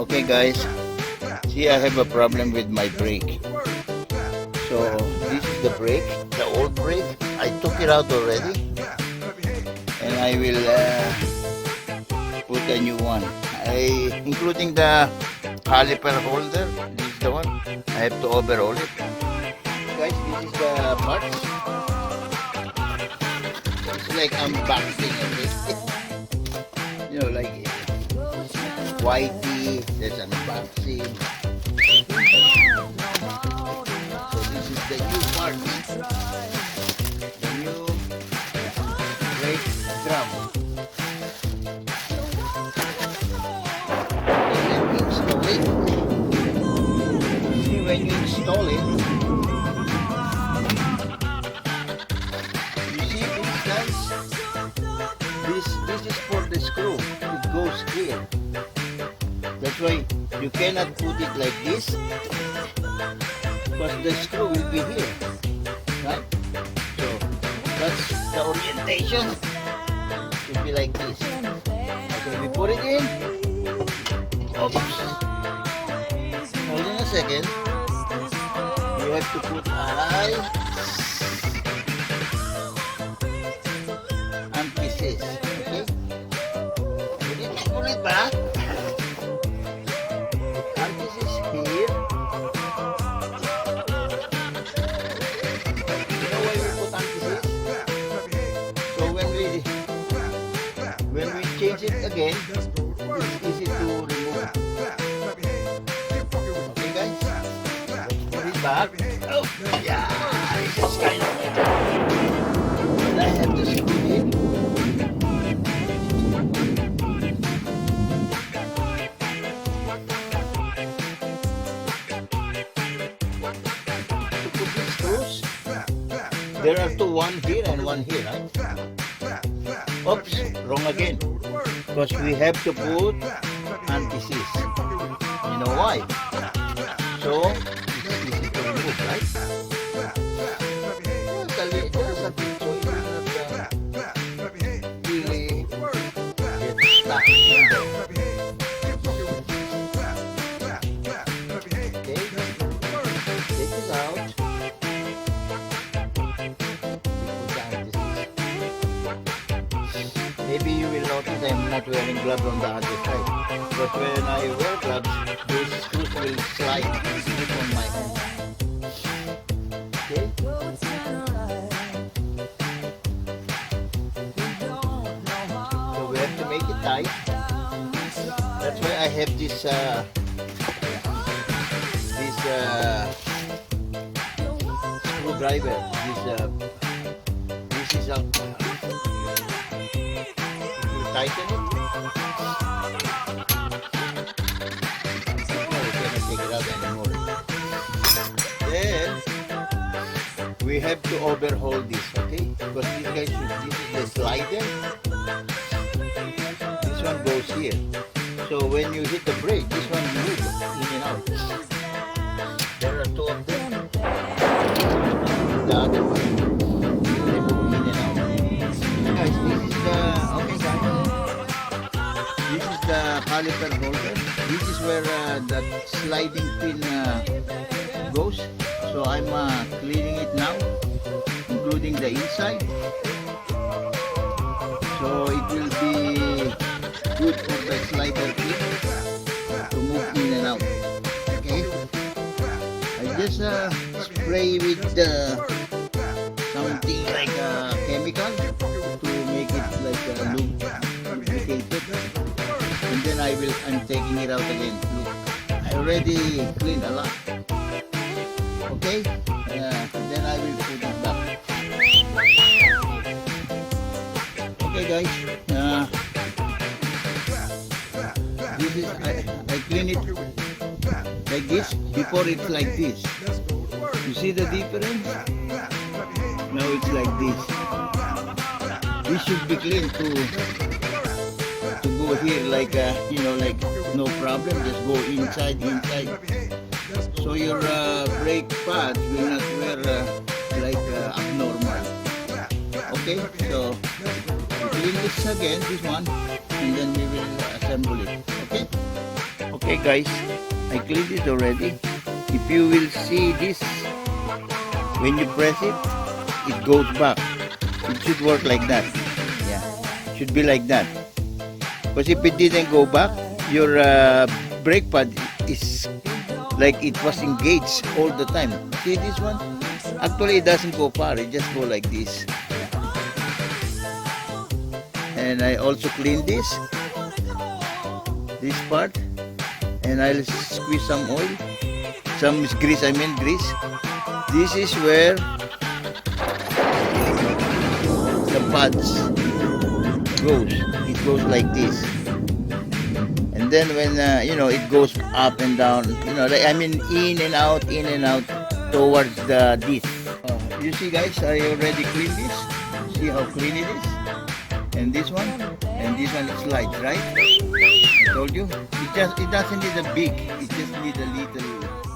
Okay guys, see I have a problem with my brake. So this is the brake, the old brake. I took it out already and I will put a new one. Including the caliper holder, this is the one. I have to overhaul it. Guys, this is the parts. It's like unboxing of it. You know, like whitey, there's unboxing. So this is the new part. The new brake drum. When you install it, you see this guys, this is for the screw. It goes here. That's why you cannot put it like this, because the screw will be here, right? So that's the orientation. It should be like this. Okay, we put it in. Oops. Hold on a second. You have to put anti-seize, okay? You need to pull it back. Anti-seize here. You know why we put anti-seize? So when we change it again, it's easy to remove. Okay guys? Put it back. Oh, yeah, this is kind of better. And I have to screw in. To put these screws, there are two, one here and one here, right? Oops, wrong again. Because we have to put anti-seize. You know why? So, it's easy to remove, right? There's a bit, so you don't have to really get stuck in there. Okay, take this out. Maybe you will notice I'm not wearing gloves on the other side. But when I wear gloves, those screws will slide on my hand. Okay? So we have to make it tight. That's why I have this screwdriver. This is a tighten it. No, we cannot take it out anymore. Then we have to overhaul this, okay? Because this is the slider. This one goes here. So when you hit the brake, this one moves in and out. There are two of them. The other one, they move in and out. Guys, this is the this is the caliper holder. This is where that sliding pin goes. So I'm cleaning it now, including the inside. So it will be good for the slider pin to move in and out. Okay. I just spray with something like a chemical to make it like lubricated. And then I'm taking it out again. Look, I already cleaned a lot. Okay, then I will put it back. Okay guys, this is I clean it like this. Before it's like this. You see the difference? Now it's like this. This should be clean to go here like like no problem. Just go inside. So your brake pads will not wear like abnormal. Okay, so clean this again, this one, and then we will assemble it. Okay. Okay guys, I cleaned it already. If you will see this, when you press it, it goes back. It should work like that. Yeah, should be like that. Because if it didn't go back, your brake pad is like it was engaged all the time. See this one? Actually, it doesn't go far. It just go like this. And I also clean this part, and I'll squeeze some oil, some grease. I mean grease. This is where the pads goes. It goes like this. And then when you know, it goes up and down, you know, I mean in and out towards the disc. You see guys, I already cleaned this. See how clean it is? And this one it slides, right? I told you, it doesn't need a big, it just needs a little